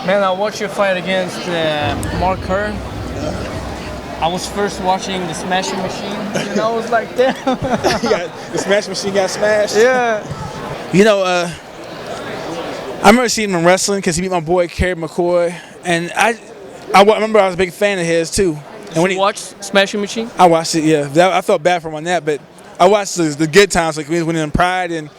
Man, I watched your fight against Mark Kerr. I was first watching the Smashing Machine, and I was like, damn. The Smashing Machine got smashed. Yeah. You know, I remember seeing him in wrestling because he beat my boy Kerry McCoy, and I remember I was a big fan of his too. And Did you watch Smashing Machine? I watched it, yeah. I felt bad for him on that, but I watched the good times, like when he was winning in Pride, and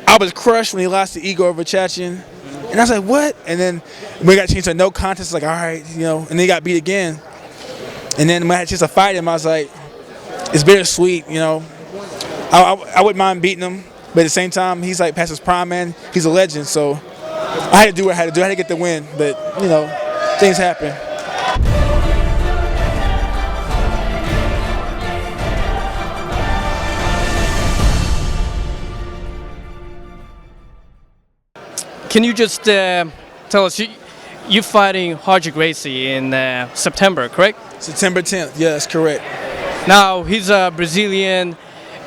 I was crushed when he lost to Igor Vachachin. And I was like, what? And then when we got changed to no contest, like, all right, you know, and then he got beat again. And then when I had a chance to fight him, I was like, it's bittersweet, you know. I wouldn't mind beating him, but at the same time, he's like past his prime, man. He's a legend, so I had to do what I had to do. I had to get the win, but, you know, things happen. Can you just tell us, you're fighting Gracie in September, correct? September 10th, yeah, that's correct. Now, he's a Brazilian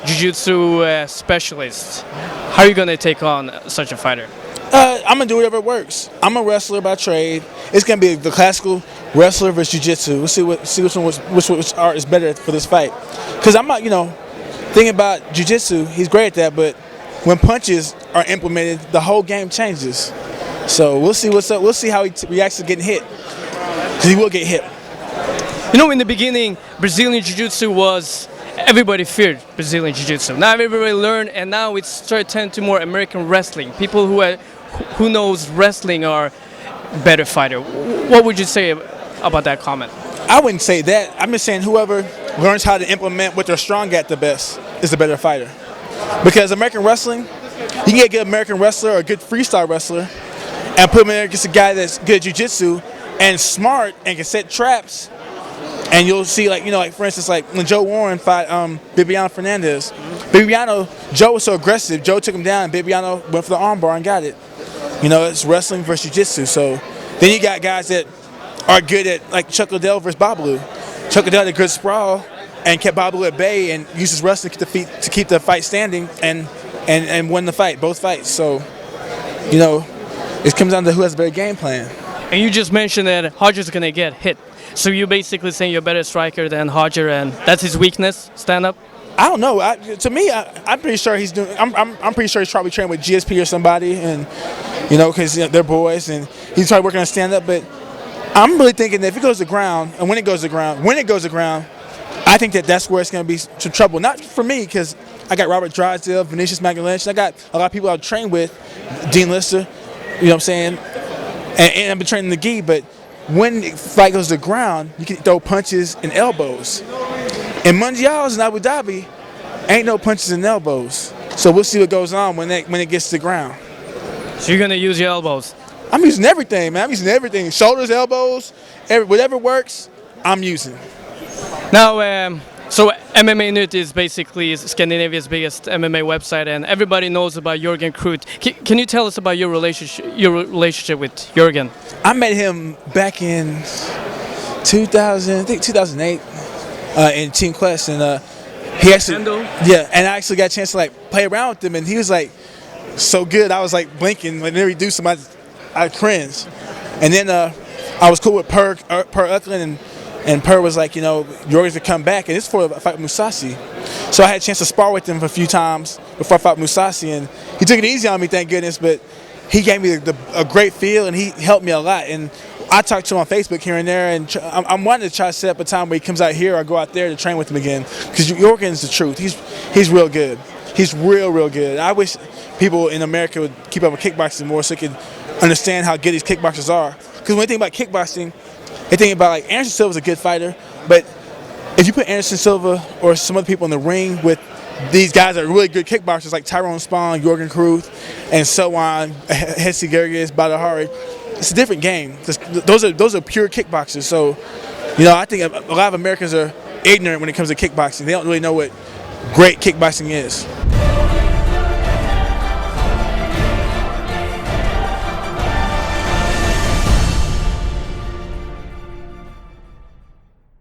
jiu-jitsu specialist. How are you going to take on such a fighter? I'm going to do whatever works. I'm a wrestler by trade. It's going to be the classical wrestler versus jiu-jitsu. We'll see which art is better for this fight. Because I'm not, you know, thinking about jiu-jitsu, he's great at that, but when punches are implemented, the whole game changes. So we'll see what's up. We'll see how he reacts to getting hit. Because he will get hit. You know, in the beginning, Brazilian Jiu-Jitsu was, everybody feared Brazilian Jiu-Jitsu. Now everybody learned, and now it's started turning to more American wrestling. People who knows wrestling are better fighter. What would you say about that comment? I wouldn't say that. I'm just saying whoever learns how to implement what they're strong at the best is the better fighter. Because American wrestling, you can get a good American wrestler or a good freestyle wrestler and put him in there against a guy that's good at jiu-jitsu and smart and can set traps. And you'll see, like, you know, like for instance, like when Joe Warren fought Bibiano Fernandez. Joe was so aggressive, Joe took him down and Bibiano went for the armbar and got it. You know, it's wrestling versus jiu-jitsu. So then you got guys that are good at, like Chuck Liddell versus Babalu. Chuck Liddell had a good sprawl and kept Babalu at bay and used his wrestling to keep the fight standing and win the fight, both fights. So, you know, it comes down to who has a better game plan. And you just mentioned that Hodger's going to get hit. So you're basically saying you're a better striker than Hodger, and that's his weakness, stand up? I don't know. To me, I'm pretty sure he's doing. I'm pretty sure he's probably training with GSP or somebody, and you know, because they're boys, and he's probably working on stand up. But I'm really thinking that if it goes to ground, and when it goes to ground, I think that's where it's going to be some trouble. Not for me, because I got Robert Drysdale, Vinicius Magalhães, I got a lot of people I've trained with, Dean Lister, you know what I'm saying, and I've been training the gi, but when the fight goes to the ground, you can throw punches and elbows. In Mundials in Abu Dhabi, ain't no punches and elbows. So we'll see what goes on when it gets to the ground. So you're going to use your elbows? I'm using everything, man. I'm using everything. Shoulders, elbows, whatever works, I'm using. Now, so MMA Nyt is basically Scandinavia's biggest MMA website, and everybody knows about Jürgen Kruth. Can you tell us about your relationship with Jürgen? I met him back in 2008 in Team Quest, and he actually, and I actually got a chance to like play around with him, and he was like so good. I was like blinking whenever he do something, I cringe. And then I was cool with Per Öklund, and Per was like, you know, Jürgen's to come back, and it's for a fight with Musashi. So I had a chance to spar with him for a few times before I fought Musashi, and he took it easy on me, thank goodness, but he gave me a great feel, and he helped me a lot. And I talk to him on Facebook here and there, and I'm wanting to try to set up a time where he comes out here or go out there to train with him again, because Jürgen's the truth. He's real good. He's real good. I wish people in America would keep up with kickboxing more so they could understand how good these kickboxers are. Because when you think about kickboxing, they think about, like, Anderson Silva's a good fighter, but if you put Anderson Silva or some other people in the ring with these guys that are really good kickboxers like Tyrone Spong, Jürgen Kruth, and so on, Hetzi Gerges, Badr Hari, it's a different game. Those are pure kickboxers. So, you know, I think a lot of Americans are ignorant when it comes to kickboxing. They don't really know what great kickboxing is.